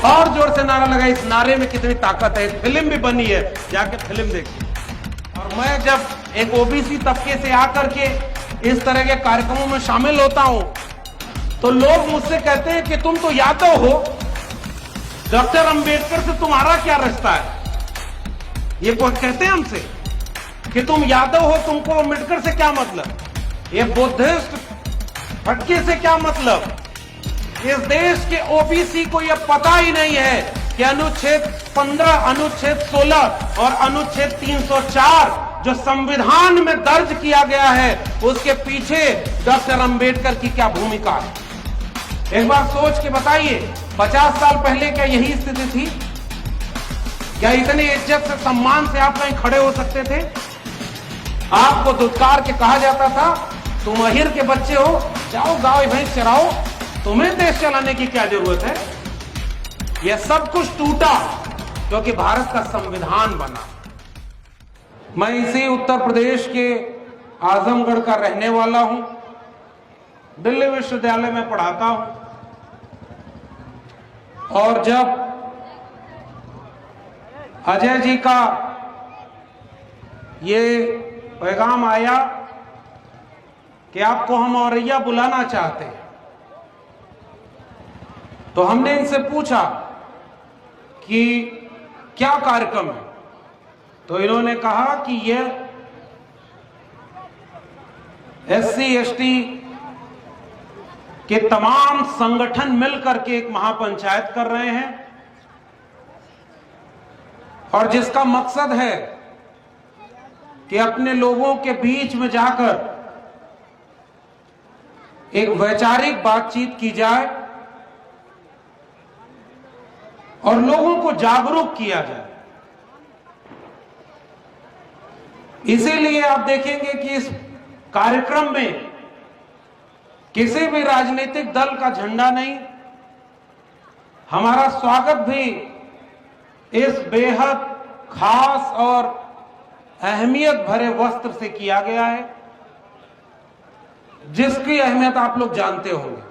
और जोर से नारा लगा। इस नारे में कितनी ताकत है। फिल्म भी बनी है, जाके फिल्म देखिए। और मैं जब एक ओबीसी तबके से आकर के इस तरह के कार्यक्रमों में शामिल होता हूं तो लोग मुझसे कहते हैं कि तुम तो यादव हो, डॉक्टर अंबेडकर से तुम्हारा क्या रिश्ता है। ये कहते हैं हमसे कि तुम यादव हो, तुमको अंबेडकर से क्या मतलब, ये बुद्धिस्ट फटके से क्या मतलब। इस देश के ओबीसी को यह पता ही नहीं है कि अनुच्छेद 15, अनुच्छेद 16 और अनुच्छेद 304 जो संविधान में दर्ज किया गया है उसके पीछे डॉक्टर अंबेडकर की क्या भूमिका है। एक बार सोच के बताइए, 50 साल पहले क्या यही स्थिति थी? क्या इतनी इज्जत से, सम्मान से आप कहीं खड़े हो सकते थे? आपको दुत्कार के कहा जाता था तुम अहिर के बच्चे हो, जाओ गाय भैंस चराओ, तुम्हें देश चलाने की क्या जरूरत है। यह सब कुछ टूटा क्योंकि भारत का संविधान बना। मैं इसी उत्तर प्रदेश के आजमगढ़ का रहने वाला हूं, दिल्ली विश्वविद्यालय में पढ़ाता हूं। और जब अजय जी का ये पैगाम आया कि आपको हम औरैया बुलाना चाहते हैं, तो हमने इनसे पूछा कि क्या कार्यक्रम है। तो इन्होंने कहा कि यह एससी एसटी के तमाम संगठन मिलकर के एक महापंचायत कर रहे हैं और जिसका मकसद है कि अपने लोगों के बीच में जाकर एक वैचारिक बातचीत की जाए और लोगों को जागरूक किया जाए। इसीलिए आप देखेंगे कि इस कार्यक्रम में किसी भी राजनीतिक दल का झंडा नहीं। हमारा स्वागत भी इस बेहद खास और अहमियत भरे वस्त्र से किया गया है जिसकी अहमियत आप लोग जानते होंगे।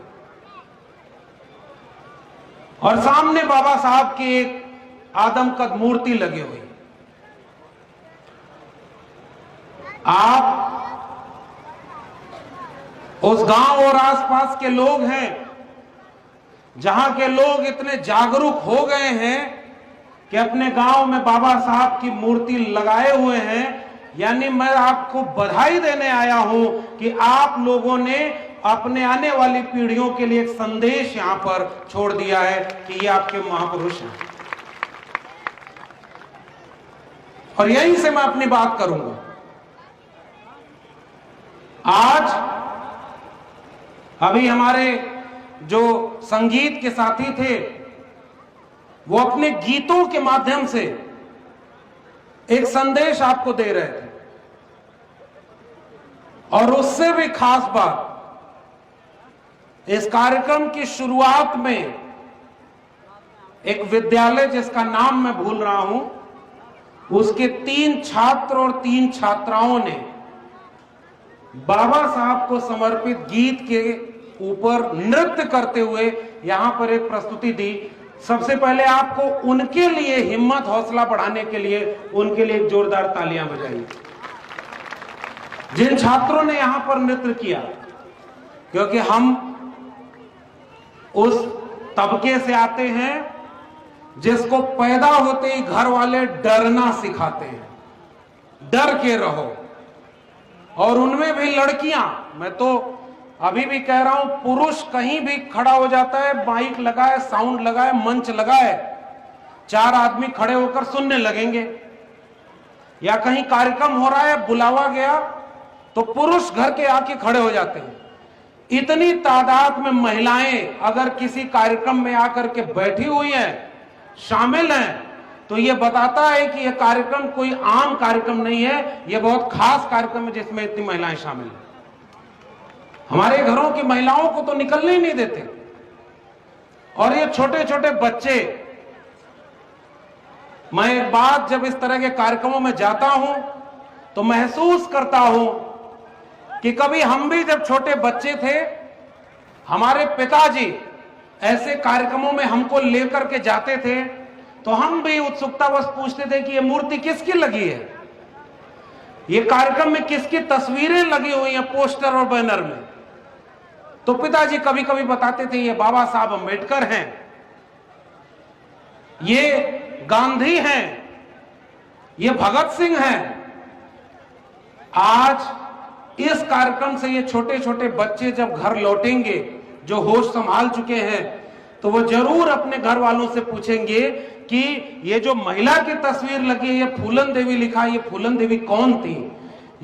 और सामने बाबा साहब की एक आदमकद मूर्ति लगी हुई। आप उस गांव और आसपास के लोग हैं जहां के लोग इतने जागरूक हो गए हैं कि अपने गांव में बाबा साहब की मूर्ति लगाए हुए हैं। यानी मैं आपको बधाई देने आया हूं कि आप लोगों ने अपने आने वाली पीढ़ियों के लिए एक संदेश यहां पर छोड़ दिया है कि ये आपके महापुरुष हैं। और यहीं से मैं अपनी बात करूंगा। आज अभी हमारे जो संगीत के साथी थे वो अपने गीतों के माध्यम से एक संदेश आपको दे रहे थे। और उससे भी खास बात, इस कार्यक्रम की शुरुआत में एक विद्यालय जिसका नाम मैं भूल रहा हूं, उसके 3 छात्र और 3 छात्राओं ने बाबा साहब को समर्पित गीत के ऊपर नृत्य करते हुए यहां पर एक प्रस्तुति दी। सबसे पहले आपको उनके लिए हिम्मत हौसला बढ़ाने के लिए उनके लिए एक जोरदार तालियां बजाइए जिन छात्रों ने यहां पर नृत्य किया। क्योंकि हम उस तबके से आते हैं जिसको पैदा होते ही घर वाले डरना सिखाते हैं, डर के रहो। और उनमें भी लड़कियां, मैं तो अभी भी कह रहा हूं, पुरुष कहीं भी खड़ा हो जाता है, माइक लगाए, साउंड लगाए, मंच लगाए, 4 आदमी खड़े होकर सुनने लगेंगे। या कहीं कार्यक्रम हो रहा है, बुलावा गया, तो पुरुष घर के आके खड़े हो जाते हैं। इतनी तादाद में महिलाएं अगर किसी कार्यक्रम में आकर के बैठी हुई हैं, शामिल हैं, तो यह बताता है कि यह कार्यक्रम कोई आम कार्यक्रम नहीं है, यह बहुत खास कार्यक्रम है जिसमें इतनी महिलाएं शामिल हैं। हमारे घरों की महिलाओं को तो निकलने ही नहीं देते। और ये छोटे छोटे बच्चे, मैं एक बात जब इस तरह के कार्यक्रमों में जाता हूं तो महसूस करता हूं कि कभी हम भी जब छोटे बच्चे थे, हमारे पिताजी ऐसे कार्यक्रमों में हमको लेकर के जाते थे तो हम भी उत्सुकतावश पूछते थे कि ये मूर्ति किसकी लगी है, ये कार्यक्रम में किसकी तस्वीरें लगी हुई हैं पोस्टर और बैनर में। तो पिताजी कभी कभी बताते थे ये बाबा साहब अम्बेडकर हैं, ये गांधी हैं, ये भगत सिंह हैं। आज इस कार्यक्रम से ये छोटे छोटे बच्चे जब घर लौटेंगे, जो होश संभाल चुके हैं, तो वो जरूर अपने घर वालों से पूछेंगे कि ये जो महिला की तस्वीर लगी है, ये फूलन देवी लिखा है, ये फूलन देवी कौन थी,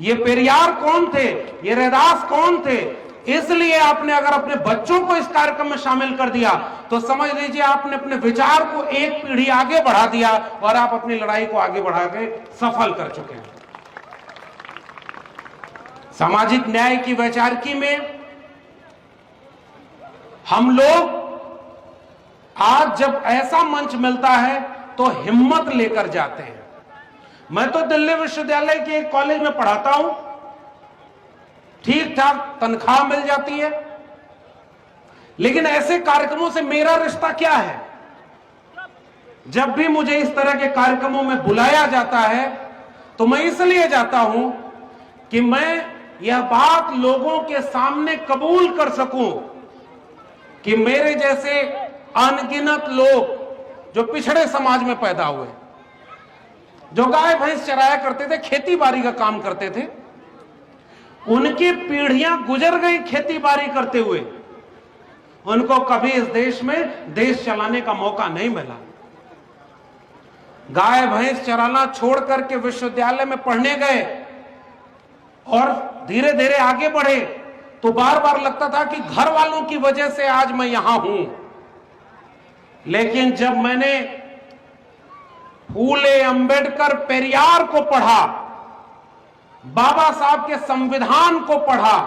ये पेरियार कौन थे, ये रैदास कौन थे। इसलिए आपने अगर अपने बच्चों को इस कार्यक्रम में शामिल कर दिया तो समझ लीजिए आपने अपने विचार को एक पीढ़ी आगे बढ़ा दिया और आप अपनी लड़ाई को आगे बढ़ा के सफल कर चुके हैं। सामाजिक न्याय की वैचारिकी में हम लोग आज जब ऐसा मंच मिलता है तो हिम्मत लेकर जाते हैं। मैं तो दिल्ली विश्वविद्यालय के एक कॉलेज में पढ़ाता हूं, ठीक ठाक तनख्वाह मिल जाती है, लेकिन ऐसे कार्यक्रमों से मेरा रिश्ता क्या है? जब भी मुझे इस तरह के कार्यक्रमों में बुलाया जाता है तो मैं इसलिए जाता हूं कि मैं यह बात लोगों के सामने कबूल कर सकूं कि मेरे जैसे अनगिनत लोग जो पिछड़े समाज में पैदा हुए, जो गाय भैंस चराया करते थे, खेती बाड़ी का काम करते थे, उनकी पीढ़ियां गुजर गई खेती बाड़ी करते हुए, उनको कभी इस देश में देश चलाने का मौका नहीं मिला। गाय भैंस चराना छोड़ करके विश्वविद्यालय में पढ़ने गए और धीरे धीरे आगे बढ़े तो बार बार लगता था कि घर वालों की वजह से आज मैं यहां हूं। लेकिन जब मैंने फूले, अंबेडकर, पेरियार को पढ़ा, बाबा साहब के संविधान को पढ़ा,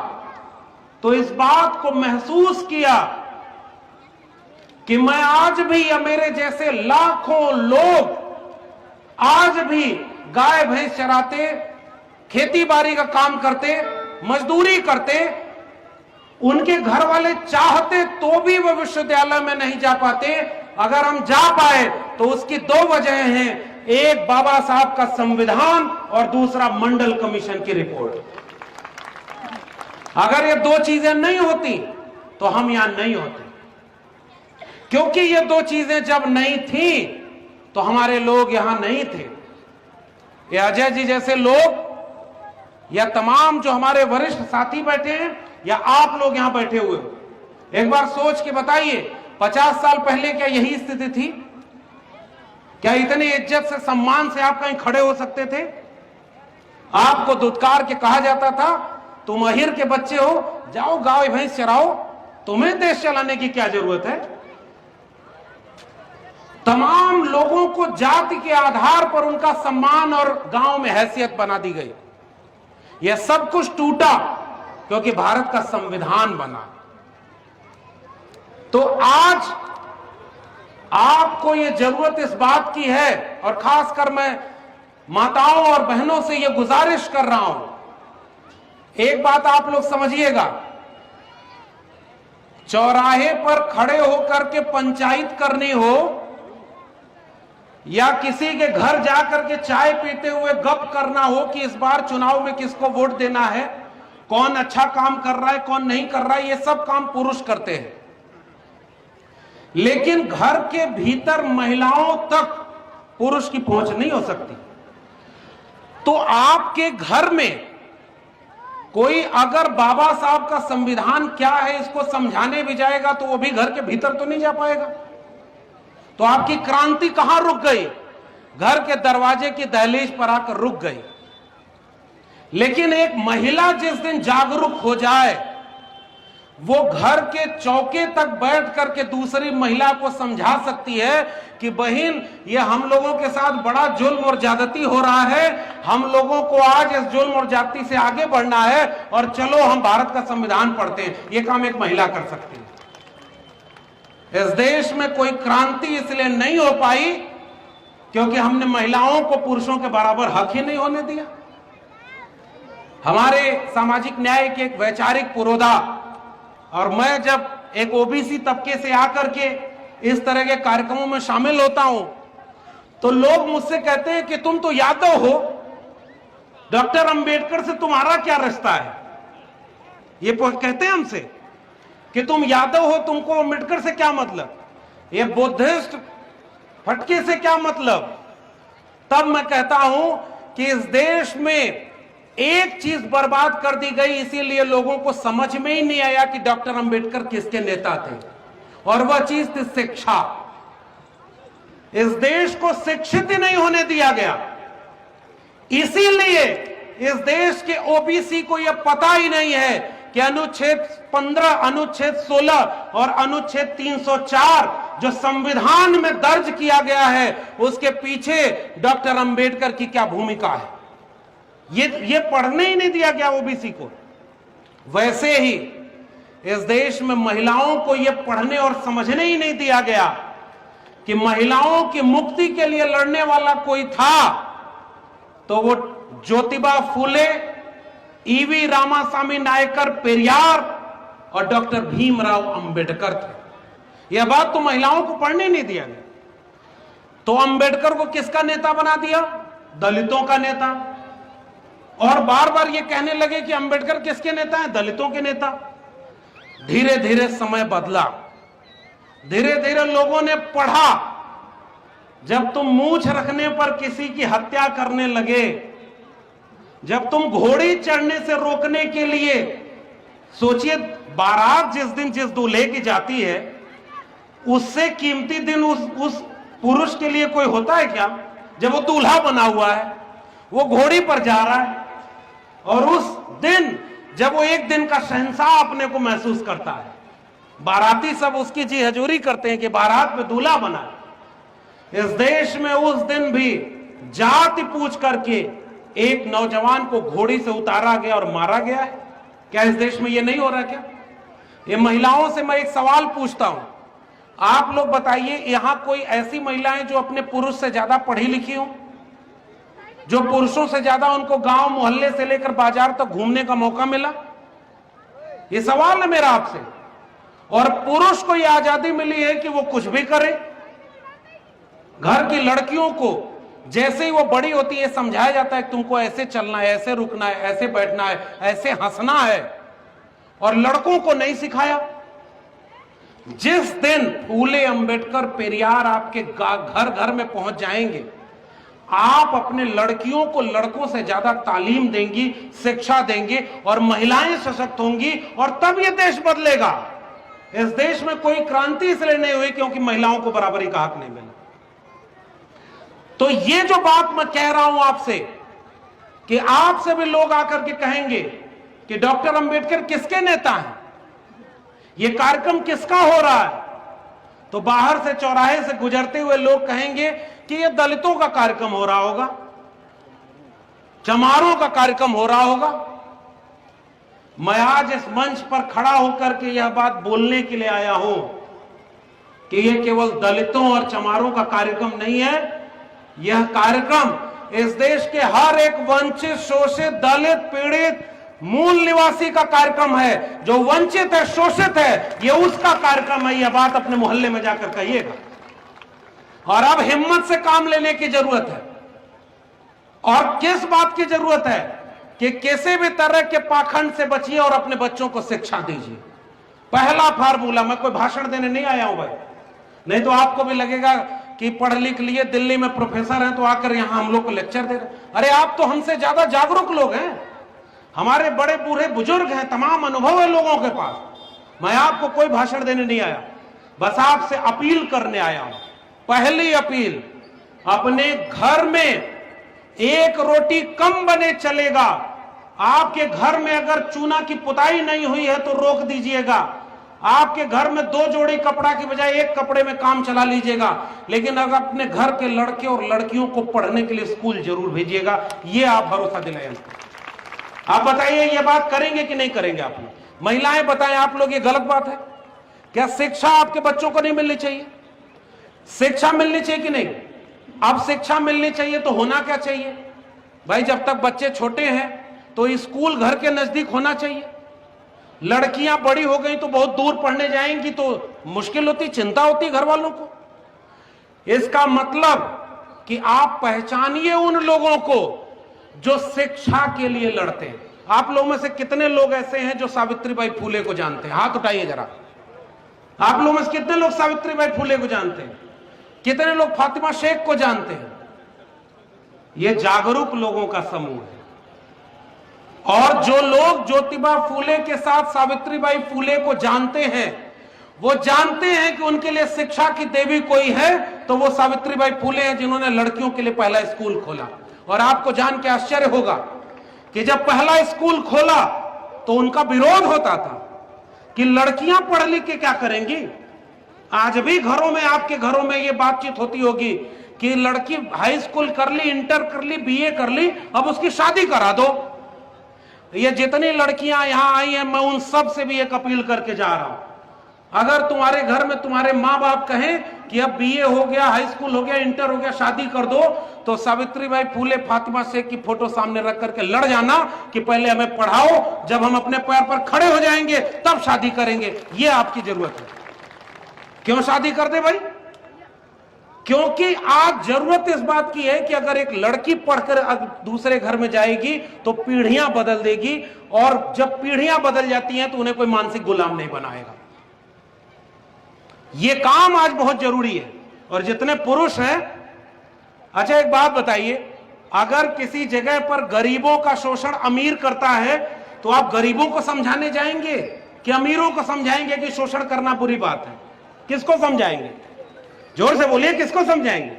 तो इस बात को महसूस किया कि मैं आज भी या मेरे जैसे लाखों लोग आज भी गाय भैंस चराते, खेती बाड़ी का काम करते, मजदूरी करते, उनके घर वाले चाहते तो भी वो विश्वविद्यालय में नहीं जा पाते। अगर हम जा पाए तो उसकी दो वजह हैं, एक बाबा साहब का संविधान और दूसरा मंडल कमीशन की रिपोर्ट। अगर ये दो चीजें नहीं होती तो हम यहां नहीं होते, क्योंकि ये दो चीजें जब नहीं थी तो हमारे लोग यहां नहीं थे। ये अजय जी जैसे लोग या तमाम जो हमारे वरिष्ठ साथी बैठे हैं या आप लोग यहां बैठे हुए हो, एक बार सोच के बताइए 50 साल पहले क्या यही स्थिति थी? क्या इतनी इज्जत से, सम्मान से आप कहीं खड़े हो सकते थे? आपको दुत्कार के कहा जाता था तुम अहिर के बच्चे हो, जाओ गाय भैंस चराओ, तुम्हें देश चलाने की क्या जरूरत है? तमाम लोगों को जाति के आधार पर उनका सम्मान और गांव में हैसियत बना दी गई। यह सब कुछ टूटा क्योंकि भारत का संविधान बना। तो आज आपको यह जरूरत इस बात की है, और खासकर मैं माताओं और बहनों से यह गुजारिश कर रहा हूं, एक बात आप लोग समझिएगा, चौराहे पर खड़े होकर के पंचायत करनी हो या किसी के घर जाकर के चाय पीते हुए गप करना हो कि इस बार चुनाव में किसको वोट देना है, कौन अच्छा काम कर रहा है, कौन नहीं कर रहा है, ये सब काम पुरुष करते हैं। लेकिन घर के भीतर महिलाओं तक पुरुष की पहुंच नहीं हो सकती। तो आपके घर में कोई अगर बाबा साहब का संविधान क्या है इसको समझाने भी जाएगा तो वो भी घर के भीतर तो नहीं जा पाएगा। तो आपकी क्रांति कहां रुक गई? घर के दरवाजे की दहलीज पर आकर रुक गई। लेकिन एक महिला जिस दिन जागरूक हो जाए, वो घर के चौके तक बैठ करके दूसरी महिला को समझा सकती है कि बहन, ये हम लोगों के साथ बड़ा जुल्म और ज्यादती हो रहा है, हम लोगों को आज इस जुल्म और ज्यादती से आगे बढ़ना है और चलो हम भारत का संविधान पढ़ते हैं। ये काम एक महिला कर सकती है। इस देश में कोई क्रांति इसलिए नहीं हो पाई क्योंकि हमने महिलाओं को पुरुषों के बराबर हक ही नहीं होने दिया। हमारे सामाजिक न्याय के एक वैचारिक पुरोधा, और मैं जब एक ओबीसी तबके से आकर के इस तरह के कार्यक्रमों में शामिल होता हूं तो लोग मुझसे कहते हैं कि तुम तो यादव हो, डॉक्टर अंबेडकर से तुम्हारा क्या रिश्ता है। ये कहते हैं हमसे कि तुम यादव हो, तुमको अंबेडकर से क्या मतलब, ये बुद्धिस्ट फटके से क्या मतलब। तब मैं कहता हूं कि इस देश में एक चीज बर्बाद कर दी गई, इसीलिए लोगों को समझ में ही नहीं आया कि डॉक्टर अंबेडकर किसके नेता थे, और वह चीज थी शिक्षा। इस देश को शिक्षित ही नहीं होने दिया गया, इसीलिए इस देश के ओबीसी को यह पता ही नहीं है कि अनुच्छेद 15, अनुच्छेद 16 और अनुच्छेद 304 जो संविधान में दर्ज किया गया है, उसके पीछे डॉक्टर अंबेडकर की क्या भूमिका है, ये पढ़ने ही नहीं दिया गया ओबीसी को। वैसे ही इस देश में महिलाओं को यह पढ़ने और समझने ही नहीं दिया गया कि महिलाओं की मुक्ति के लिए लड़ने वाला कोई था तो वो ज्योतिबा फूले, ईवी रामासामी नायकर पेरियार और डॉक्टर भीमराव अंबेडकर थे। यह बात तो महिलाओं को पढ़ने नहीं दिया गया। तो अंबेडकर को किसका नेता बना दिया? दलितों का नेता। और बार बार ये कहने लगे कि अंबेडकर किसके नेता हैं? दलितों के नेता। धीरे धीरे समय बदला, धीरे धीरे लोगों ने पढ़ा। जब तुम मूंछ रखने पर किसी की हत्या करने लगे, जब तुम घोड़ी चढ़ने से रोकने के लिए, सोचिए बारात जिस दिन जिस दूल्हे की जाती है, उससे कीमती दिन उस पुरुष के लिए कोई होता है क्या? जब वो दूल्हा बना हुआ है, वो घोड़ी पर जा रहा है, और उस दिन जब वो एक दिन का शहंशाह अपने को महसूस करता है, बाराती सब उसकी जी हजूरी करते हैं कि बारात में दूल्हा बना। इस देश में उस दिन भी जाति पूछ करके एक नौजवान को घोड़ी से उतारा गया और मारा गया है। क्या इस देश में ये नहीं हो रहा क्या? ये महिलाओं से मैं एक सवाल पूछता हूं, आप लोग बताइए, यहां कोई ऐसी महिलाएं जो अपने पुरुष से ज्यादा पढ़ी लिखी हो, जो पुरुषों से ज्यादा उनको गांव मोहल्ले से लेकर बाजार तक घूमने का मौका मिला? ये सवाल है मेरा आपसे। और पुरुष को यह आजादी मिली है कि वो कुछ भी करे। घर की लड़कियों को जैसे ही वो बड़ी होती है समझाया जाता है तुमको ऐसे चलना है, ऐसे रुकना है, ऐसे बैठना है, ऐसे हंसना है, और लड़कों को नहीं सिखाया। जिस दिन फूले, अंबेडकर, पेरियार आपके घर घर में पहुंच जाएंगे, आप अपने लड़कियों को लड़कों से ज्यादा तालीम देंगी, शिक्षा देंगे, और महिलाएं सशक्त होंगी, और तब यह देश बदलेगा। इस देश में कोई क्रांति इसलिए नहीं हुई क्योंकि महिलाओं को बराबरी का हक नहीं मिला। तो ये जो बात मैं कह रहा हूं आपसे, कि आपसे भी लोग आकर के कहेंगे कि डॉक्टर अंबेडकर किसके नेता हैं, ये कार्यक्रम किसका हो रहा है, तो बाहर से, चौराहे से गुजरते हुए लोग कहेंगे कि ये दलितों का कार्यक्रम हो रहा होगा, चमारों का कार्यक्रम हो रहा होगा। मैं आज इस मंच पर खड़ा होकर के यह बात बोलने के लिए आया हूं कि यह केवल दलितों और चमारों का कार्यक्रम नहीं है। यह कार्यक्रम इस देश के हर एक वंचित, शोषित, दलित, पीड़ित, मूल निवासी का कार्यक्रम है। जो वंचित है, शोषित है, यह उसका कार्यक्रम है। यह बात अपने मोहल्ले में जाकर कहिएगा। और अब हिम्मत से काम लेने की जरूरत है। और किस बात की जरूरत है? कि किसी भी तरह के पाखंड से बचिए और अपने बच्चों को शिक्षा दीजिए। पहला फार्मूला, मैं कोई भाषण देने नहीं आया हूं भाई, नहीं तो आपको भी लगेगा कि पढ़ लिख लिए, दिल्ली में प्रोफेसर हैं तो आकर यहां हम लोग को लेक्चर दे रहे। अरे आप तो हमसे ज्यादा जागरूक लोग हैं, हमारे बड़े बूढ़े बुजुर्ग हैं, तमाम अनुभव है लोगों के पास। मैं आपको कोई भाषण देने नहीं आया, बस आपसे अपील करने आया हूं। पहली अपील, अपने घर में एक रोटी कम बने चलेगा। आपके घर में अगर चूना की पुताई नहीं हुई है तो रोक दीजिएगा। आपके घर में 2 जोड़ी कपड़ा की बजाय 1 कपड़े में काम चला लीजिएगा। लेकिन अगर अपने घर के लड़के और लड़कियों को पढ़ने के लिए स्कूल जरूर भेजिएगा। ये आप भरोसा दिलाएं। आप बताइए ये बात करेंगे कि नहीं करेंगे? आप लोग महिलाएं बताएं, आप लोग ये गलत बात है क्या? शिक्षा आपके बच्चों को नहीं मिलनी चाहिए? शिक्षा मिलनी चाहिए कि नहीं? अब शिक्षा मिलनी चाहिए तो होना क्या चाहिए भाई? जब तक बच्चे छोटे हैं तो स्कूल घर के नजदीक होना चाहिए। लड़कियां बड़ी हो गई तो बहुत दूर पढ़ने जाएंगी तो मुश्किल होती, चिंता होती घर वालों को। इसका मतलब कि आप पहचानिए उन लोगों को जो शिक्षा के लिए लड़ते हैं। आप लोगों में से कितने लोग ऐसे हैं जो सावित्रीबाई फूले को जानते हैं? हाथ उठाइए जरा। आप लोगों में से कितने लोग सावित्रीबाई फूले को जानते हैं? कितने लोग फातिमा शेख को जानते हैं? यह जागरूक लोगों का समूह है। और जो लोग ज्योतिबा फूले के साथ सावित्रीबाई फूले को जानते हैं, वो जानते हैं कि उनके लिए शिक्षा की देवी कोई है तो वो सावित्रीबाई फूले हैं, जिन्होंने लड़कियों के लिए पहला स्कूल खोला। और आपको जान के आश्चर्य होगा कि जब पहला स्कूल खोला तो उनका विरोध होता था कि लड़कियां पढ़ लिख के क्या करेंगी। आज भी घरों में, आपके घरों में ये बातचीत होती होगी कि लड़की हाई स्कूल कर ली, इंटर कर ली, बीए कर ली, अब उसकी शादी करा दो। ये जितनी लड़कियां यहां आई हैं, मैं उन सब से भी एक अपील करके जा रहा हूं, अगर तुम्हारे घर में तुम्हारे माँ बाप कहें कि अब बीए हो गया, हाई स्कूल हो गया, इंटर हो गया, शादी कर दो, तो सावित्रीबाई फूले, फातिमा शेख की फोटो सामने रख करके लड़ जाना कि पहले हमें पढ़ाओ, जब हम अपने पैर पर खड़े हो जाएंगे तब शादी करेंगे। ये आपकी जरूरत है। क्यों शादी कर दे भाई? क्योंकि आज जरूरत इस बात की है कि अगर एक लड़की पढ़कर दूसरे घर में जाएगी तो पीढ़ियां बदल देगी, और जब पीढ़ियां बदल जाती हैं तो उन्हें कोई मानसिक गुलाम नहीं बनाएगा। ये काम आज बहुत जरूरी है। और जितने पुरुष हैं, अच्छा एक बात बताइए, अगर किसी जगह पर गरीबों का शोषण अमीर करता है तो आप गरीबों को समझाने जाएंगे कि अमीरों को समझाएंगे कि शोषण करना बुरी बात है? किसको समझाएंगे? जोर से बोलिए, किसको समझाएंगे?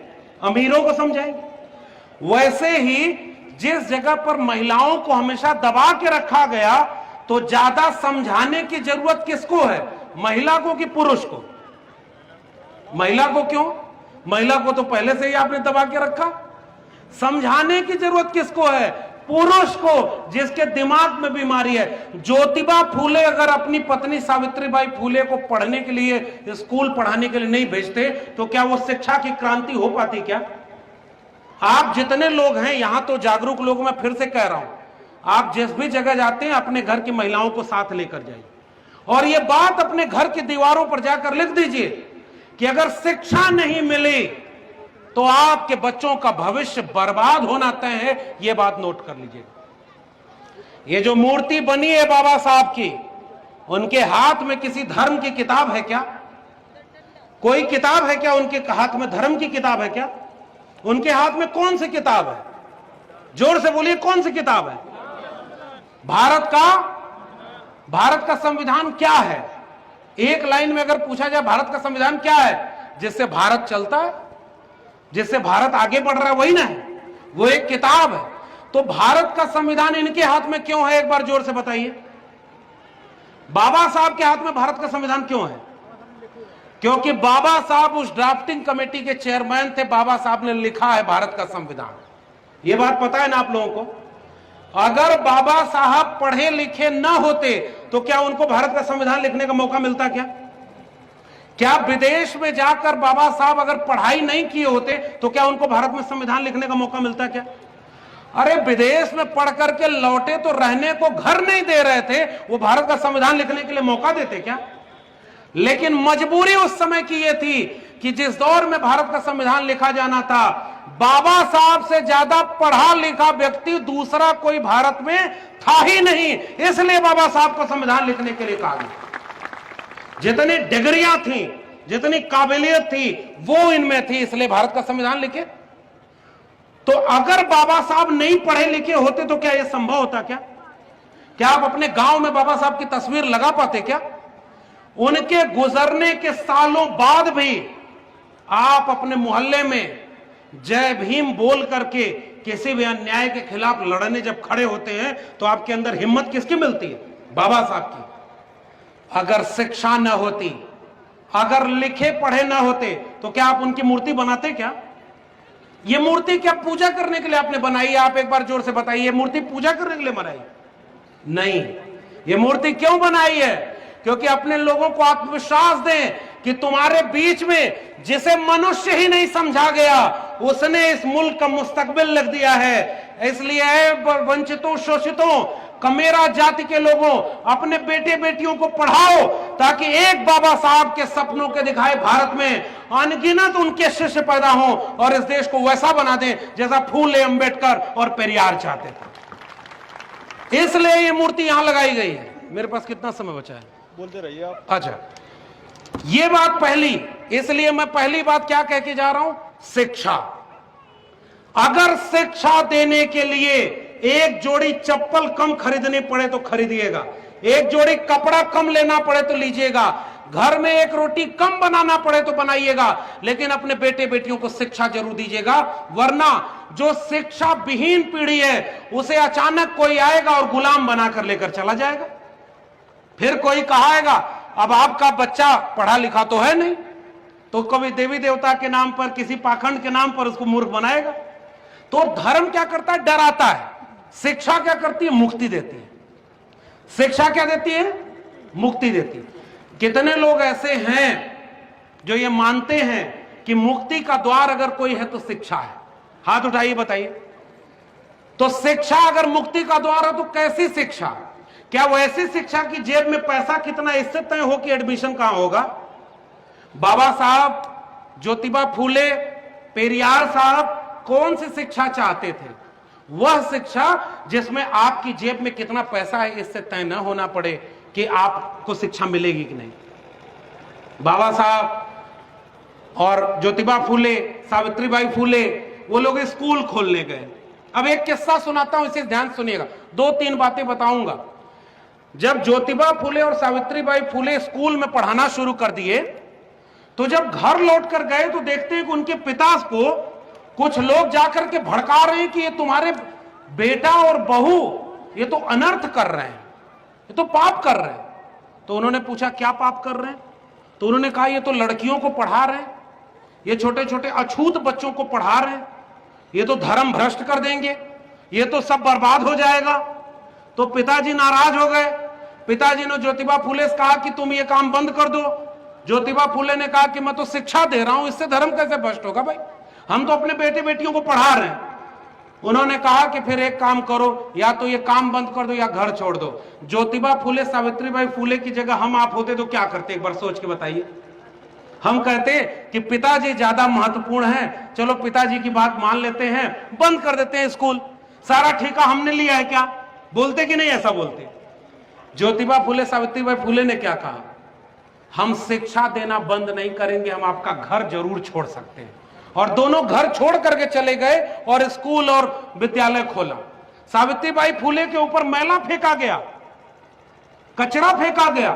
अमीरों को समझाएंगे। वैसे ही जिस जगह पर महिलाओं को हमेशा दबा के रखा गया, तो ज्यादा समझाने की जरूरत किसको है? महिला को कि पुरुष को? महिला को। क्यों? महिला को तो पहले से ही आपने दबा के रखा। समझाने की जरूरत किसको है? पुरुष को, जिसके दिमाग में बीमारी है। ज्योतिबा फूले अगर अपनी पत्नी सावित्रीबाई फूले को पढ़ने के लिए, स्कूल पढ़ाने के लिए नहीं भेजते तो क्या वो शिक्षा की क्रांति हो पाती? क्या आप जितने लोग हैं यहां, तो जागरूक लोग, मैं फिर से कह रहा हूं, आप जिस भी जगह जाते हैं अपने घर की महिलाओं को साथ लेकर जाइए और ये बात अपने घर की दीवारों पर जाकर लिख दीजिए कि अगर शिक्षा नहीं मिली तो आपके बच्चों का भविष्य बर्बाद होना तय है। यह बात नोट कर लीजिएगा। ये जो मूर्ति बनी है बाबा साहब की, उनके हाथ में किसी धर्म की किताब है क्या? कोई किताब है क्या उनके हाथ में? धर्म की किताब है क्या? उनके हाथ में कौन सी किताब है? जोर से बोलिए, कौन सी किताब है? भारत का संविधान क्या है? एक लाइन में अगर पूछा जाए भारत का संविधान क्या है, जिससे भारत चलता है, जिससे भारत आगे बढ़ रहा है, वही ना है, वो एक किताब है। तो भारत का संविधान इनके हाथ में क्यों है? एक बार जोर से बताइए। बाबा साहब के हाथ में भारत का संविधान क्यों है? क्योंकि बाबा साहब उस ड्राफ्टिंग कमेटी के चेयरमैन थे। बाबा साहब ने लिखा है भारत का संविधान। ये बात पता है ना आप लोगों को? अगर बाबा साहब पढ़े लिखे ना होते तो क्या उनको भारत का संविधान लिखने का मौका मिलता? क्या विदेश में जाकर बाबा साहब अगर पढ़ाई नहीं किए होते तो क्या उनको भारत में संविधान लिखने का मौका मिलता? क्या अरे विदेश में पढ़ करके लौटे तो रहने को घर नहीं दे रहे थे, वो भारत का संविधान लिखने के लिए मौका देते क्या? लेकिन मजबूरी उस समय की ये थी कि जिस दौर में भारत का संविधान लिखा जाना था, बाबा साहब से ज्यादा पढ़ा लिखा व्यक्ति दूसरा कोई भारत में था ही नहीं, इसलिए बाबा साहब को संविधान लिखने के लिए कहा गया। जितनी डिग्रियां थी, जितनी काबिलियत थी, वो इनमें थी, इसलिए भारत का संविधान लिखे। तो अगर बाबा साहब नहीं पढ़े लिखे होते तो क्या यह संभव होता? क्या आप अपने गांव में बाबा साहब की तस्वीर लगा पाते? क्या उनके गुजरने के सालों बाद भी आप अपने मोहल्ले में जय भीम बोल करके किसी भी अन्याय के खिलाफ लड़ने जब खड़े होते हैं तो आपके अंदर हिम्मत किसकी मिलती है? बाबा साहब की। अगर शिक्षा न होती, अगर लिखे पढ़े न होते तो क्या आप उनकी मूर्ति बनाते? क्या ये मूर्ति क्या पूजा करने के लिए आपने बनाई है? आप एक बार जोर से बताइए, ये मूर्ति पूजा करने के लिए बनाई? नहीं। ये मूर्ति क्यों बनाई है? क्योंकि अपने लोगों को आत्मविश्वास दें कि तुम्हारे बीच में जिसे मनुष्य ही नहीं समझा गया, उसने इस मुल्क का मुस्तकबिल लिख दिया है। इसलिए वंचितों, शोषितों, कमेरा जाति के लोगों, अपने बेटे बेटियों को पढ़ाओ ताकि एक बाबा साहब के सपनों के दिखाए भारत में अनगिनत उनके शिष्य पैदा हों और इस देश को वैसा बना दें जैसा फूले, अंबेडकर और पेरियार चाहते थे। इसलिए ये मूर्ति यहां लगाई गई है। मेरे पास कितना समय बचा है? बोलते रहिए आप। अच्छा, ये बात पहली, इसलिए मैं पहली बात क्या कह के जा रहा हूं? शिक्षा। अगर शिक्षा देने के लिए एक जोड़ी चप्पल कम खरीदनी पड़े तो खरीदिएगा, एक जोड़ी कपड़ा कम लेना पड़े तो लीजिएगा, घर में एक रोटी कम बनाना पड़े तो बनाइएगा, लेकिन अपने बेटे बेटियों को शिक्षा जरूर दीजिएगा। वरना जो शिक्षा विहीन पीढ़ी है उसे अचानक कोई आएगा और गुलाम बनाकर लेकर चला जाएगा। फिर कोई कहाएगा अब आपका बच्चा पढ़ा लिखा तो है नहीं, तो कभी देवी देवता के नाम पर, किसी पाखंड के नाम पर उसको मूर्ख बनाएगा। तो धर्म क्या करता है? डराता है। शिक्षा क्या करती है? मुक्ति देती है। शिक्षा क्या देती है? मुक्ति देती है। कितने लोग ऐसे हैं जो ये मानते हैं कि मुक्ति का द्वार अगर कोई है तो शिक्षा है? हाथ उठाइए, बताइए। तो शिक्षा अगर मुक्ति का द्वार है तो कैसी शिक्षा? क्या वो ऐसी शिक्षा की जेब में पैसा कितना इससे तय हो कि एडमिशन कहां होगा? बाबा साहब, ज्योतिबा फूले, पेरियार साहब कौन सी शिक्षा चाहते थे? वह शिक्षा जिसमें आपकी जेब में कितना पैसा है इससे तय न होना पड़े कि आपको शिक्षा मिलेगी कि नहीं। बाबा साहब और ज्योतिबा फूले, सावित्रीबाई फूले, वो लोग स्कूल खोलने गए। अब एक किस्सा सुनाता हूं, इसे ध्यान सुनिएगा, 2-3 बातें बताऊंगा। जब ज्योतिबा फूले और सावित्रीबाई फूले स्कूल में पढ़ाना शुरू कर दिए तो जब घर लौट कर गए तो देखते हैं कि उनके पिता को कुछ लोग जाकर के भड़का रहे हैं कि ये तुम्हारे बेटा और बहू ये तो अनर्थ कर रहे हैं, ये तो पाप कर रहे हैं। तो उन्होंने पूछा क्या पाप कर रहे हैं? तो उन्होंने कहा ये तो लड़कियों को पढ़ा रहे हैं, ये छोटे छोटे अछूत बच्चों को पढ़ा रहे हैं, ये तो धर्म भ्रष्ट कर देंगे, ये तो सब बर्बाद हो जाएगा। तो पिताजी नाराज हो गए। पिताजी ने ज्योतिबा फूले से कहा कि तुम ये काम बंद कर दो। ज्योतिबा फूले ने कहा कि मैं तो शिक्षा दे रहा हूं, इससे धर्म कैसे भ्रष्ट होगा भाई, हम तो अपने बेटे बेटियों को पढ़ा रहे हैं। उन्होंने कहा कि फिर एक काम करो, या तो ये काम बंद कर दो या घर छोड़ दो। ज्योतिबा फूले, सावित्रीबाई फूले की जगह हम आप होते तो क्या करते? एक बार सोच के बताइए। हम कहते कि पिताजी ज्यादा महत्वपूर्ण हैं, चलो पिताजी की बात मान लेते हैं, बंद कर देते हैं स्कूल, सारा ठेका हमने लिया है। क्या बोलते कि नहीं? ऐसा बोलते। ज्योतिबा फूले, सावित्रीबाई फूले ने क्या कहा? हम शिक्षा देना बंद नहीं करेंगे, हम आपका घर जरूर छोड़ सकते हैं। और दोनों घर छोड़ करके चले गए और स्कूल और विद्यालय खोला। सावित्रीबाई फूले के ऊपर मैला फेंका गया, कचरा फेंका गया।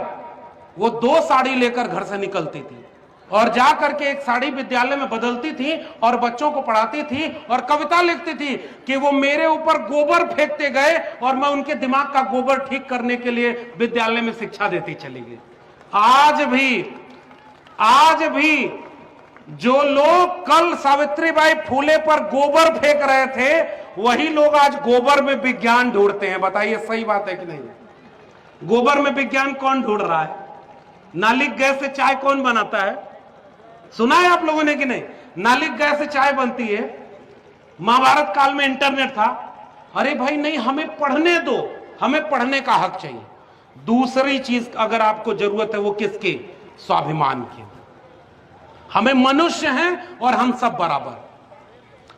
वो 2 साड़ी लेकर घर से निकलती थी और जा करके एक साड़ी विद्यालय में बदलती थी और बच्चों को पढ़ाती थी और कविता लिखती थी कि वो मेरे ऊपर गोबर फेंकते गए और मैं उनके दिमाग का गोबर ठीक करने के लिए विद्यालय में शिक्षा देती चली गई। आज भी जो लोग कल सावित्रीबाई फूले पर गोबर फेंक रहे थे वही लोग आज गोबर में विज्ञान ढूंढते हैं। बताइए सही बात है कि नहीं? गोबर में विज्ञान कौन ढूंढ रहा है? नालिक गैस से चाय कौन बनाता है? सुना है आप लोगों ने कि नहीं? नालिक गैस से चाय बनती है। महाभारत काल में इंटरनेट था। अरे भाई नहीं, हमें पढ़ने दो, हमें पढ़ने का हक चाहिए। दूसरी चीज अगर आपको जरूरत है वो किसकी? स्वाभिमान की। हमें मनुष्य हैं और हम सब बराबर,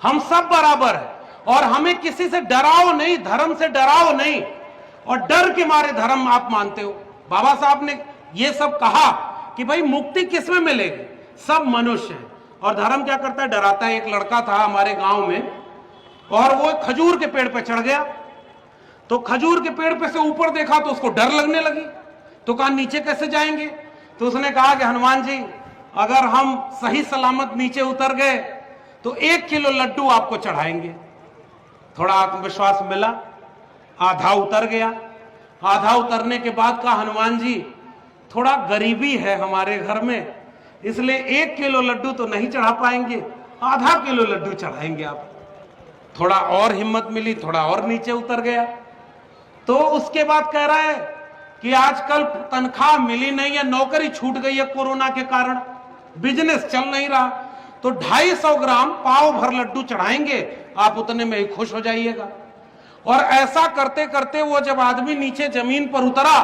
हम सब बराबर हैं और हमें किसी से डराओ नहीं, धर्म से डराओ नहीं। और डर के मारे धर्म आप मानते हो। बाबा साहब ने ये सब कहा कि भाई मुक्ति किसमें मिलेगी? सब मनुष्य हैं। और धर्म क्या करता है? डराता है। एक लड़का था हमारे गांव में और वो खजूर के पेड़ पे चढ़ गया। तो खजूर के पेड़ पे से ऊपर देखा तो उसको डर लगने लगी। तो कहा नीचे कैसे जाएंगे? तो उसने कहा कि हनुमान जी अगर हम सही सलामत नीचे उतर गए तो 1 किलो लड्डू आपको चढ़ाएंगे। थोड़ा आत्मविश्वास मिला, आधा उतर गया। आधा उतरने के बाद कहा हनुमान जी थोड़ा गरीबी है हमारे घर में, इसलिए 1 किलो लड्डू तो नहीं चढ़ा पाएंगे, आधा किलो लड्डू चढ़ाएंगे आप। थोड़ा और हिम्मत मिली, थोड़ा और नीचे उतर गया। तो उसके बाद कह रहा है कि आजकल तनख्वाह मिली नहीं है, नौकरी छूट गई है कोरोना के कारण, बिजनेस चल नहीं रहा, तो 250 ग्राम पाव भर लड्डू चढ़ाएंगे, आप उतने में ही खुश हो जाइएगा। और ऐसा करते करते वो जब आदमी नीचे जमीन पर उतरा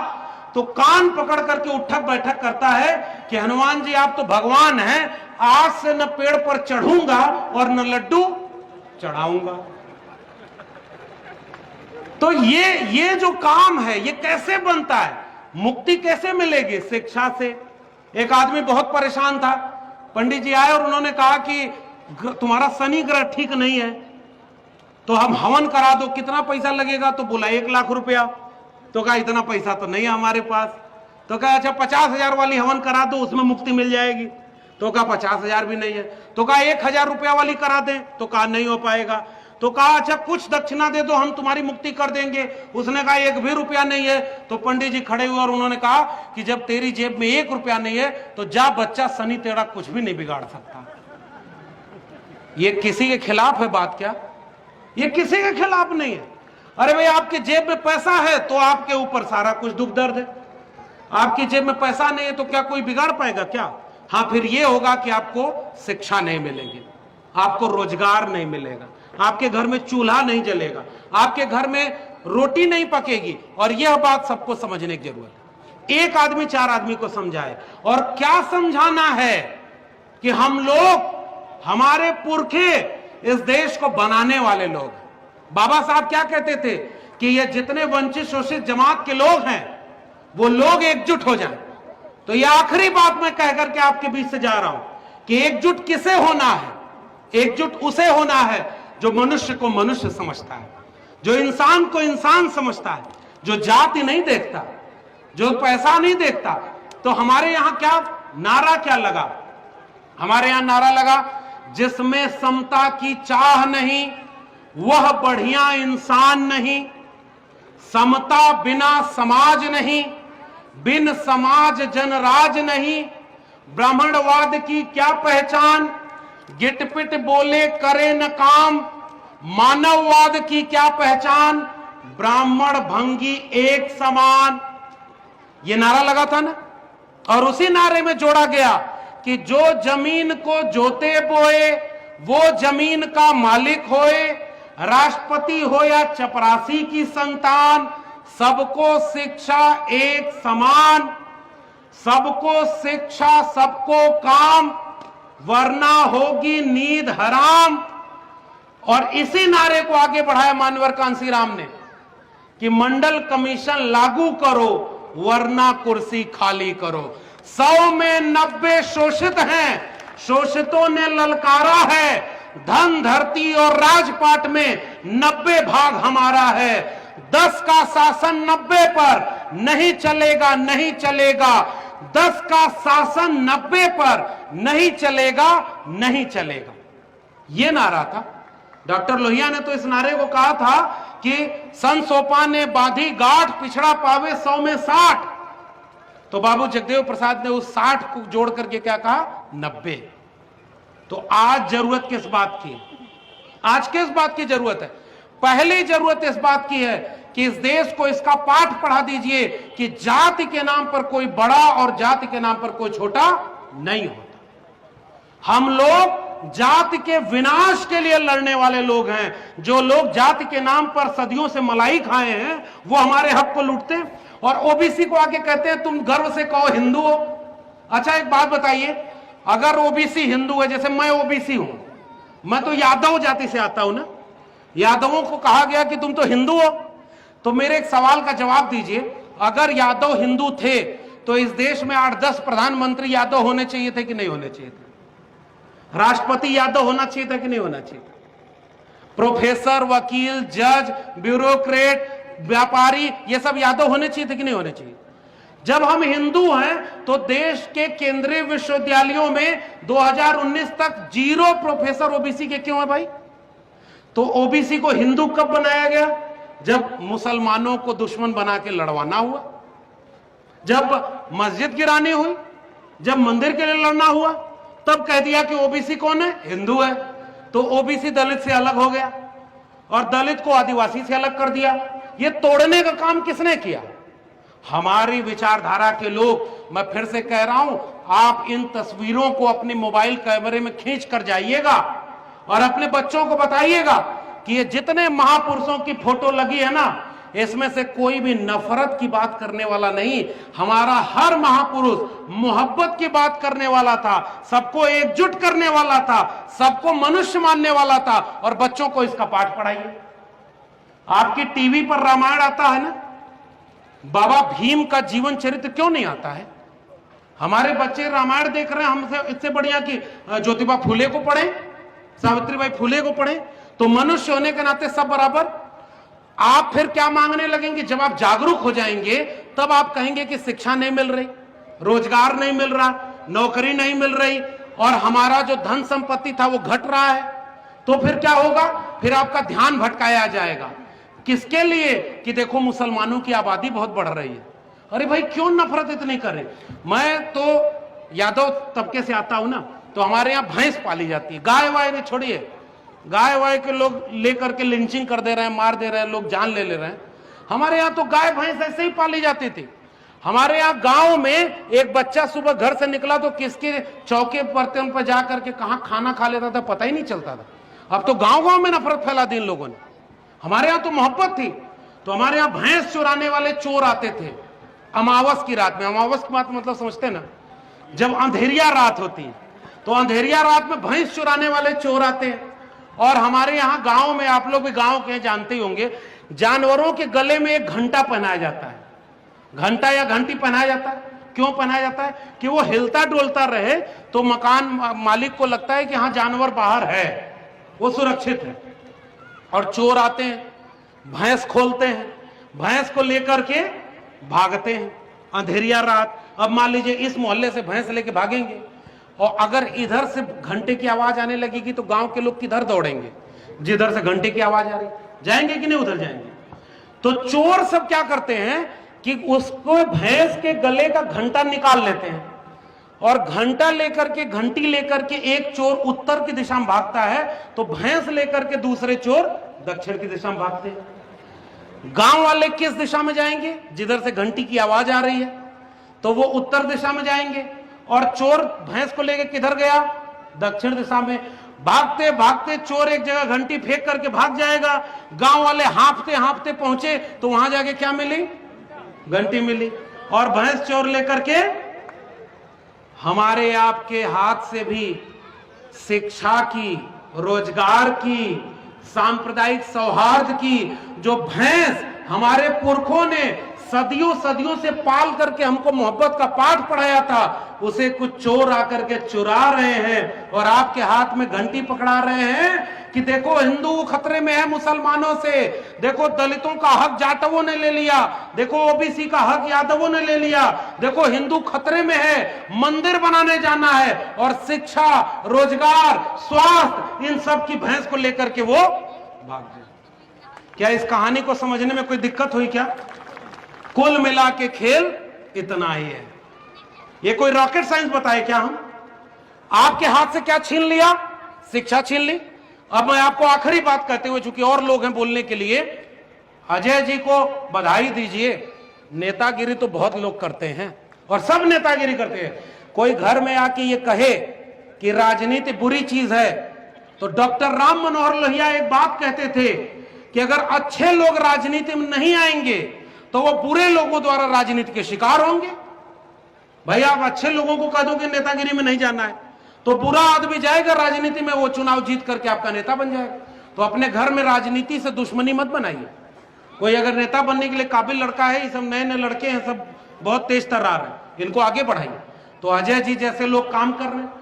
तो कान पकड़ करके उठक बैठक करता है कि हनुमान जी आप तो भगवान हैं, आज से न पेड़ पर चढ़ूंगा और न लड्डू चढ़ाऊंगा। तो ये जो काम है ये कैसे बनता है, मुक्ति कैसे मिलेगी? शिक्षा से। एक आदमी बहुत परेशान था, पंडित जी आए और उन्होंने कहा कि तुम्हारा शनि ग्रह ठीक नहीं है, तो हम हवन करा दो, कितना पैसा लगेगा? तो बोला 1 लाख रुपया। तो कहा इतना पैसा तो नहीं है हमारे पास। तो कहा अच्छा 50,000 वाली हवन करा दो, उसमें मुक्ति मिल जाएगी। तो कहा 50,000 भी नहीं है। तो कहा 1,000 रुपया वाली करा दें। तो कहा नहीं हो पाएगा। तो कहा अच्छा कुछ दक्षिणा दे दो, हम तुम्हारी मुक्ति कर देंगे। उसने कहा 1 भी रुपया नहीं है। तो पंडित जी खड़े हुए और उन्होंने कहा कि जब तेरी जेब में 1 रुपया नहीं है तो जा बच्चा, शनि तेरा कुछ भी नहीं बिगाड़ सकता। ये किसी के खिलाफ है बात क्या? ये किसी के खिलाफ नहीं है। अरे भाई आपकी जेब में पैसा है तो आपके ऊपर सारा कुछ दुख दर्द है, आपकी जेब में पैसा नहीं है तो क्या कोई बिगाड़ पाएगा क्या? हाँ, फिर ये होगा कि आपको शिक्षा नहीं मिलेगी, आपको रोजगार नहीं मिलेगा, आपके घर में चूल्हा नहीं जलेगा, आपके घर में रोटी नहीं पकेगी। और यह बात सबको समझने की जरूरत है। एक आदमी 4 आदमी को समझाए। और क्या समझाना है कि हम लोग, हमारे पुरखे इस देश को बनाने वाले लोग। बाबा साहब क्या कहते थे कि ये जितने वंचित शोषित जमात के लोग हैं वो लोग एकजुट हो जाएं। तो ये आखिरी बात मैं कह करके आपके बीच से जा रहा हूं कि एकजुट किसे होना है? एकजुट उसे होना है जो मनुष्य को मनुष्य समझता है, जो इंसान को इंसान समझता है, जो जाति नहीं देखता, जो पैसा नहीं देखता। तो हमारे यहां क्या नारा क्या लगा? हमारे यहां नारा लगा, जिसमें समता की चाह नहीं वह बढ़िया इंसान नहीं, समता बिना समाज नहीं, बिन समाज जनराज नहीं, ब्राह्मणवाद की क्या पहचान, गिटपिट बोले करे न काम, मानववाद की क्या पहचान, ब्राह्मण भंगी एक समान। ये नारा लगा था ना। और उसी नारे में जोड़ा गया कि जो जमीन को जोते बोए वो जमीन का मालिक होए, राष्ट्रपति हो या चपरासी की संतान, सबको शिक्षा एक समान, सबको शिक्षा सबको काम, वरना होगी नींद हराम। और इसी नारे को आगे बढ़ाया मान्यवर कांसीराम ने कि मंडल कमीशन लागू करो वरना कुर्सी खाली करो। 100 में 90 शोषित हैं, शोषितों ने ललकारा है, धन धरती और राजपाट में 90 भाग हमारा है। 10 का शासन 90 पर नहीं चलेगा, नहीं चलेगा। 10 का शासन 90 पर नहीं चलेगा, नहीं चलेगा। यह नारा था। डॉक्टर लोहिया ने तो इस नारे को कहा था कि संत सोपान ने बांधी गांठ, पिछड़ा पावे 100 में 60। तो बाबू जगदेव प्रसाद ने उस 60 को जोड़ करके क्या कहा? 90। तो आज जरूरत किस बात की है? आज किस बात की जरूरत है? पहली जरूरत इस बात की है कि इस देश को इसका पाठ पढ़ा दीजिए कि जाति के नाम पर कोई बड़ा और जाति के नाम पर कोई छोटा नहीं होता। हम लोग जाति के विनाश के लिए लड़ने वाले लोग हैं। जो लोग जाति के नाम पर सदियों से मलाई खाए हैं वो हमारे हक को लूटते हैं और ओबीसी को आके कहते हैं तुम गर्व से कहो हिंदू हो। अच्छा एक बात बताइए, अगर ओबीसी हिंदू है, जैसे मैं ओबीसी हूं, मैं तो यादव जाति से आता हूं ना, यादवों को कहा गया कि तुम तो हिंदू हो, तो मेरे एक सवाल का जवाब दीजिए, अगर यादव हिंदू थे तो इस देश में 8-10 प्रधानमंत्री यादव होने चाहिए थे कि नहीं होने चाहिए थे? राष्ट्रपति यादव होना चाहिए था कि नहीं होना चाहिए? प्रोफेसर, वकील, जज, ब्यूरोक्रेट, व्यापारी, ये सब यादव होने चाहिए थे कि नहीं होने चाहिए? जब हम हिंदू हैं तो देश के केंद्रीय विश्वविद्यालयों में 2019 तक 0 प्रोफेसर ओबीसी के क्यों है भाई? तो ओबीसी को हिंदू कब बनाया गया? जब मुसलमानों को दुश्मन बना के लड़वाना हुआ, जब मस्जिद गिरानी हुई, जब मंदिर के लिए लड़ना हुआ, तब कह दिया कि ओबीसी कौन है? हिंदू है। तो ओबीसी दलित से अलग हो गया और दलित को आदिवासी से अलग कर दिया। ये तोड़ने का काम किसने किया? हमारी विचारधारा के लोग। मैं फिर से कह रहा हूं, आप इन तस्वीरों को अपने मोबाइल कैमरे में खींच कर जाइएगा और अपने बच्चों को बताइएगा कि ये जितने महापुरुषों की फोटो लगी है ना, इसमें से कोई भी नफरत की बात करने वाला नहीं। हमारा हर महापुरुष मोहब्बत की बात करने वाला था, सबको एकजुट करने वाला था, सबको मनुष्य मानने वाला था। और बच्चों को इसका पाठ पढ़ाइए। आपकी टीवी पर रामायण आता है ना, बाबा भीम का जीवन चरित्र क्यों नहीं आता है? हमारे बच्चे रामायण देख रहे हैं, हमसे इससे बढ़िया कि ज्योतिबा फुले को पढ़ें, सावित्रीबाई फुले को पढ़ें। तो मनुष्य होने के नाते सब बराबर। आप फिर क्या मांगने लगेंगे? जब आप जागरूक हो जाएंगे तब आप कहेंगे कि शिक्षा नहीं मिल रही, रोजगार नहीं मिल रहा, नौकरी नहीं मिल रही, और हमारा जो धन संपत्ति था वो घट रहा है। तो फिर क्या होगा? फिर आपका ध्यान भटकाया जाएगा। किसके लिए? कि देखो मुसलमानों की आबादी बहुत बढ़ रही है। अरे भाई क्यों नफरत इतनी कर रहे? मैं तो यादव तबके से आता हूं ना, तो हमारे यहाँ भैंस पाली जाती है। गाय वाय ने छोड़िए, गाय वाय के लोग लेकर के लिंचिंग कर दे रहे हैं, मार दे रहे हैं, लोग जान ले रहे हैं। हमारे यहाँ तो गाय भैंस ऐसे ही पाली जाती थी। हमारे यहाँ गांव में एक बच्चा सुबह घर से निकला तो किसके चौके बर्तन पर जाकर के कहाँ खाना खा लेता था पता ही नहीं चलता था। अब तो गांव गांव में नफरत फैला दी इन लोगों ने। हमारे यहाँ तो मोहब्बत थी। तो हमारे यहाँ भैंस चुराने वाले चोर आते थे अमावस की रात में। अमावस की बात मतलब समझते ना, जब अंधेरिया रात होती है तो अंधेरिया रात में भैंस चुराने वाले चोर आते हैं। और हमारे यहाँ गांव में, आप लोग भी गांव के जानते ही होंगे, जानवरों के गले में एक घंटा पहनाया जाता है। घंटा या घंटी पहनाया जाता है। क्यों पहनाया जाता है? कि वो हिलता डोलता रहे तो मकान मालिक को लगता है कि हाँ जानवर बाहर है, वो सुरक्षित है। और चोर आते हैं, भैंस खोलते हैं, भैंस को लेकर के भागते हैं अंधेरिया रात। अब मान लीजिए इस मोहल्ले से भैंस लेके भागेंगे और अगर इधर से घंटे की आवाज आने लगेगी तो गांव के लोग किधर दौड़ेंगे? जिधर से घंटे की आवाज आ रही, जाएंगे कि नहीं उधर जाएंगे? तो चोर सब क्या करते हैं कि उसको भैंस के गले का घंटा निकाल लेते हैं और घंटा लेकर के, घंटी लेकर के एक चोर उत्तर की दिशा में भागता है तो भैंस लेकर के दूसरे चोर दक्षिण की दिशा में भागते हैं। गांव वाले किस दिशा में जाएंगे? जिधर से घंटी की आवाज आ रही है तो वो उत्तर दिशा में जाएंगे। और चोर भैंस को लेकर किधर गया? दक्षिण दिशा में। भागते भागते चोर एक जगह घंटी फेंक करके भाग जाएगा। गांव वाले हांफते हांफते पहुंचे तो वहां जाके क्या मिली? घंटी मिली। और भैंस चोर लेकर के हमारे आपके हाथ से भी शिक्षा की, रोजगार की, सांप्रदायिक सौहार्द की जो भैंस हमारे पुरखों ने सदियों सदियों से पाल करके हमको मोहब्बत का पाठ पढ़ाया था, उसे कुछ चोर आकर के चुरा रहे हैं और आपके हाथ में घंटी पकड़ा रहे हैं कि देखो हिंदू खतरे में है मुसलमानों से, देखो दलितों का हक जाटवों ने ले लिया, देखो ओबीसी का हक यादवों ने ले लिया, देखो हिंदू खतरे में है, मंदिर बनाने जाना है। और शिक्षा, रोजगार, स्वास्थ्य, इन सब की भैंस को लेकर के वो भाग गए। क्या इस कहानी को समझने में कोई दिक्कत हुई क्या? कुल मिला के खेल इतना ही है। ये कोई रॉकेट साइंस बताए क्या? हम आपके हाथ से क्या छीन लिया? शिक्षा छीन ली। अब मैं आपको आखिरी बात कहते हुए, चूंकि और लोग हैं बोलने के लिए, अजय जी को बधाई दीजिए। नेतागिरी तो बहुत लोग करते हैं और सब नेतागिरी करते हैं। कोई घर में आके ये कहे कि राजनीति बुरी चीज है तो डॉक्टर राम मनोहर लोहिया एक बात कहते थे कि अगर अच्छे लोग राजनीति में नहीं आएंगे तो वो बुरे लोगों द्वारा राजनीति के शिकार होंगे। भाई आप अच्छे लोगों को कह दो कि नेतागिरी में नहीं जाना है तो बुरा आदमी जाएगा राजनीति में, वो चुनाव जीत करके आपका नेता बन जाएगा। तो अपने घर में राजनीति से दुश्मनी मत बनाइए। कोई अगर नेता बनने के लिए काबिल लड़का है, ये सब नए नए लड़के हैं, सब बहुत तेज तर्रार है, इनको आगे बढ़ाइए। तो अजय जी जैसे लोग काम कर रहे हैं,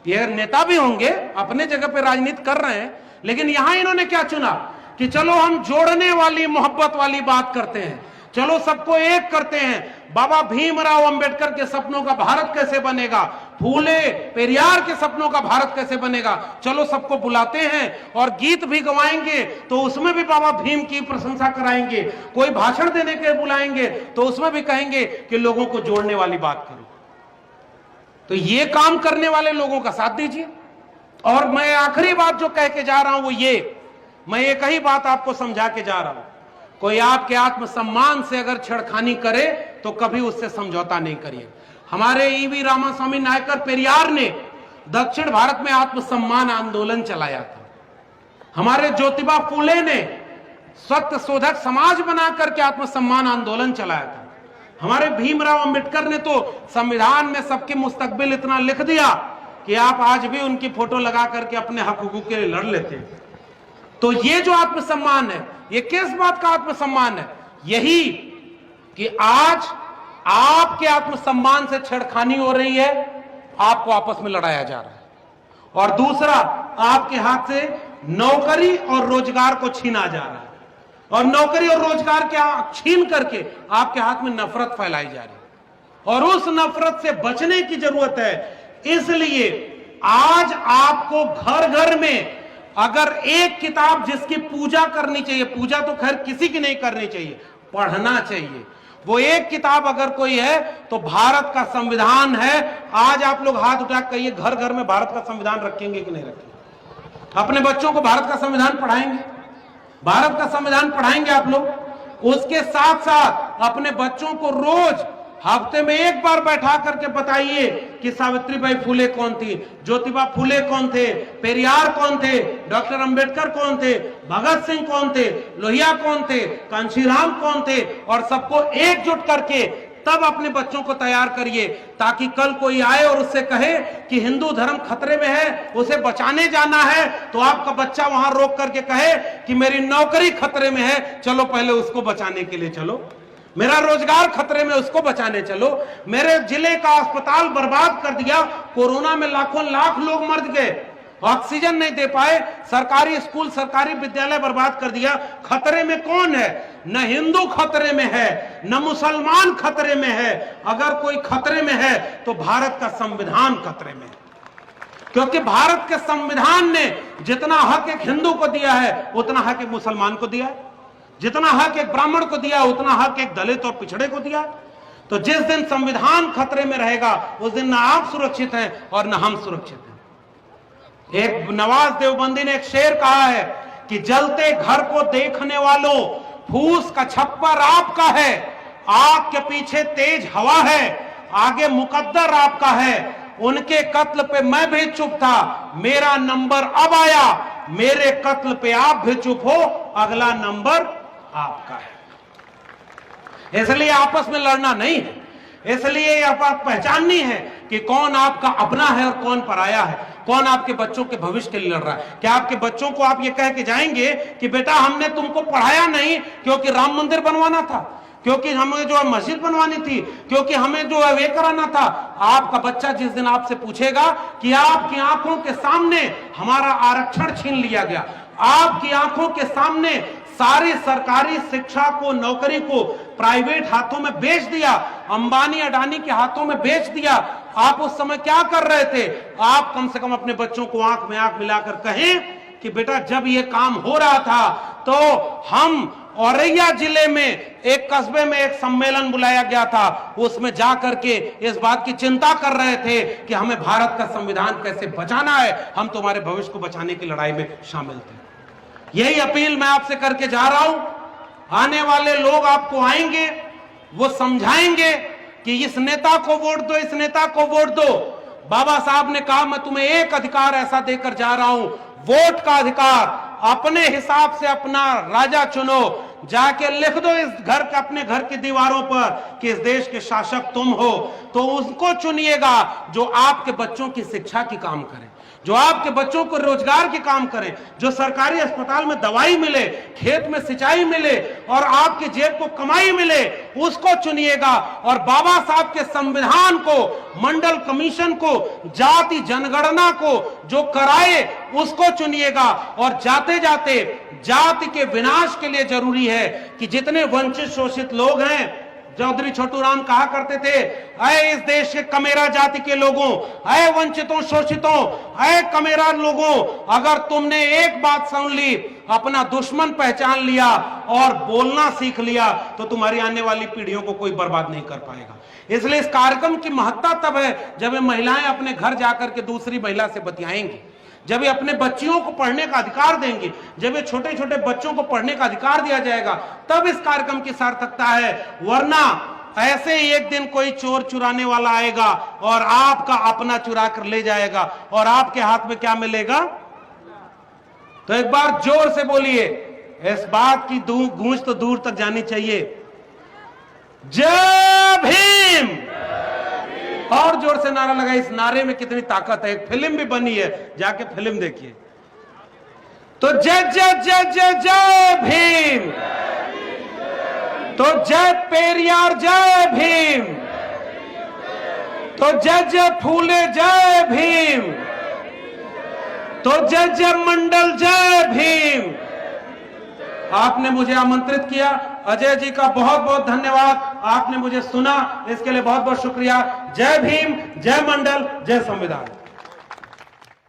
ये नेता भी होंगे, अपने जगह पे राजनीति कर रहे हैं, लेकिन यहां इन्होंने क्या चुना कि चलो हम जोड़ने वाली, मोहब्बत वाली बात करते हैं, चलो सबको एक करते हैं। बाबा भीमराव अंबेडकर के सपनों का भारत कैसे बनेगा, फूले पेरियार के सपनों का भारत कैसे बनेगा, चलो सबको बुलाते हैं और गीत भी गवाएंगे तो उसमें भी बाबा भीम की प्रशंसा कराएंगे। कोई भाषण देने के बुलाएंगे तो उसमें भी कहेंगे कि लोगों को जोड़ने वाली बात करो। तो ये काम करने वाले लोगों का साथ दीजिए। और मैं आखिरी बात जो कह के जा रहा हूं वो ये, मैं एक ही बात आपको समझा के जा रहा हूं, कोई आपके आत्मसम्मान से अगर छेड़खानी करे तो कभी उससे समझौता नहीं करिए। हमारे ईवी रामास्वामी नायकर पेरियार ने दक्षिण भारत में आत्मसम्मान आंदोलन चलाया था। हमारे ज्योतिबा फूले ने सत्य शोधक समाज बना करके आत्मसम्मान आंदोलन चलाया था। हमारे भीमराव अंबेडकर ने तो संविधान में सबके मुस्तकबिल इतना लिख दिया कि आप आज भी उनकी फोटो लगा करके अपने हक हुकूक के लिए लड़ लेते हैं। तो ये जो आत्मसम्मान है, ये किस बात का आत्मसम्मान है? यही कि आज आपके आत्मसम्मान से छेड़खानी हो रही है, आपको आपस में लड़ाया जा रहा है, और दूसरा आपके हाथ से नौकरी और रोजगार को छीना जा रहा है, और नौकरी और रोजगार के छीन करके आपके हाथ में नफरत फैलाई जा रही है, और उस नफरत से बचने की जरूरत है। इसलिए आज आपको घर घर में अगर एक किताब जिसकी पूजा करनी चाहिए, पूजा तो खैर किसी की नहीं करनी चाहिए, पढ़ना चाहिए, वो एक किताब अगर कोई है तो भारत का संविधान है। आज आप लोग हाथ उठा कहिए, घर घर में भारत का संविधान रखेंगे कि नहीं रखेंगे? अपने बच्चों को भारत का संविधान पढ़ाएंगे? भारत का संविधान पढ़ाएंगे आप लोग? उसके साथ साथ अपने बच्चों को रोज हफ्ते में एक बार बैठा करके बताइए कि सावित्रीबाई फुले कौन थी, ज्योतिबा फुले कौन थे, पेरियार कौन थे, डॉक्टर अंबेडकर कौन थे, भगत सिंह कौन थे, लोहिया कौन थे, कांशीराम कौन थे, और सबको एकजुट करके तब अपने बच्चों को तैयार करिए, ताकि कल कोई आए और उससे कहे कि हिंदू धर्म खतरे में है, उसे बचाने जाना है, तो आपका बच्चा वहां रोक करके कहे कि मेरी नौकरी खतरे में है, चलो पहले उसको बचाने के लिए चलो, मेरा रोजगार खतरे में, उसको बचाने चलो, मेरे जिले का अस्पताल बर्बाद कर दिया, कोरोना में लाखों लाख लोग मर गए, ऑक्सीजन नहीं दे पाए, सरकारी स्कूल सरकारी विद्यालय बर्बाद कर दिया। खतरे में कौन है? न हिंदू खतरे में है, न मुसलमान खतरे में है। अगर कोई खतरे में है तो भारत का संविधान खतरे में है, क्योंकि भारत के संविधान ने जितना हक एक हिंदू को दिया है उतना हक एक मुसलमान को दिया है, जितना हक एक ब्राह्मण को दिया उतना हक एक दलित और पिछड़े को दिया। तो जिस दिन संविधान खतरे में रहेगा उस दिन ना आप सुरक्षित हैं और ना हम सुरक्षित हैं। एक नवाज देवबंदी ने एक शेर कहा है कि जलते घर को देखने वालों, फूस का छप्पर आपका है, आग के पीछे तेज हवा है, आगे मुकद्दर आपका है, उनके कत्ल पे मैं भी चुप था, मेरा नंबर अब आया, मेरे कत्ल पे आप भी चुप हो, अगला नंबर आपका है। इसलिए आपस में लड़ना नहीं है, इसलिए यह बात पहचाननी है कि कौन आपका अपना है और कौन पराया है, कौन आपके बच्चों के भविष्य के लिए लड़ रहा है। क्या आपके बच्चों को आप ये कह के जाएंगे कि बेटा हमने तुमको पढ़ाया नहीं क्योंकि राम मंदिर बनवाना था, क्योंकि हमें जो है मस्जिद बनवानी थी, क्योंकि हमें जो है वे कराना था? आपका बच्चा जिस दिन आपसे पूछेगा कि आपकी आंखों के सामने हमारा आरक्षण छीन लिया गया, आपकी आंखों के सामने सारी सरकारी शिक्षा को, नौकरी को प्राइवेट हाथों में बेच दिया, अंबानी अडानी के हाथों में बेच दिया, आप उस समय क्या कर रहे थे? आप कम से कम अपने बच्चों को आंख में आंख मिलाकर कहें कि बेटा जब ये काम हो रहा था तो हम औरैया जिले में एक कस्बे में एक सम्मेलन बुलाया गया था, उसमें जाकर के इस बात की चिंता कर रहे थे कि हमें भारत का संविधान कैसे बचाना है, हम तुम्हारे भविष्य को बचाने की लड़ाई में शामिल थे। यही अपील मैं आपसे करके जा रहा हूं। आने वाले लोग आपको आएंगे, वो समझाएंगे कि इस नेता को वोट दो, इस नेता को वोट दो। बाबा साहब ने कहा मैं तुम्हें एक अधिकार ऐसा देकर जा रहा हूं, वोट का अधिकार। अपने हिसाब से अपना राजा चुनो, जाके लिख दो इस घर के, अपने घर की दीवारों पर कि इस देश के शासक तुम हो, तो उसको चुनिएगा जो आपके बच्चों की शिक्षा की काम करे, जो आपके बच्चों को रोजगार के काम करें, जो सरकारी अस्पताल में दवाई मिले, खेत में सिंचाई मिले और आपके जेब को कमाई मिले, उसको चुनिएगा। और बाबा साहब के संविधान को, मंडल कमीशन को, जाति जनगणना को जो कराए उसको चुनिएगा। और जाते जाते जाति के विनाश के लिए जरूरी है कि जितने वंचित शोषित लोग हैं, चौधरी छोटू राम कहा करते थे, अय इस देश के कमेरा जाति के लोगों, अय वंचितों शोषितों, अय कमेरा लोगों, अगर तुमने एक बात सुन ली, अपना दुश्मन पहचान लिया और बोलना सीख लिया, तो तुम्हारी आने वाली पीढ़ियों को कोई बर्बाद नहीं कर पाएगा। इसलिए इस कार्यक्रम की महत्ता तब है जब ये महिलाएं अपने घर जाकर के दूसरी महिला से बतियाएंगी, जब ये अपने बच्चियों को पढ़ने का अधिकार देंगे, जब ये छोटे छोटे बच्चों को पढ़ने का अधिकार दिया जाएगा, तब इस कार्यक्रम की सार्थकता है। वरना ऐसे ही एक दिन कोई चोर चुराने वाला आएगा और आपका अपना चुरा कर ले जाएगा और आपके हाथ में क्या मिलेगा? तो एक बार जोर से बोलिए, इस बात की गूंज तो दूर तक जानी चाहिए, जय भीम। और जोर से नारा लगाए। इस नारे में कितनी ताकत है। एक फिल्म भी बनी है, जाके फिल्म देखिए। तो जय जय जय जय जय भीम, तो जय पेरियार जय भीम, तो जय जय फूले जय भीम, तो जय जय मंडल जय भीम। आपने मुझे आमंत्रित किया, अजय जी का बहुत बहुत धन्यवाद। आपने मुझे सुना, इसके लिए बहुत बहुत शुक्रिया। जय भीम, जय मंडल, जय संविधान।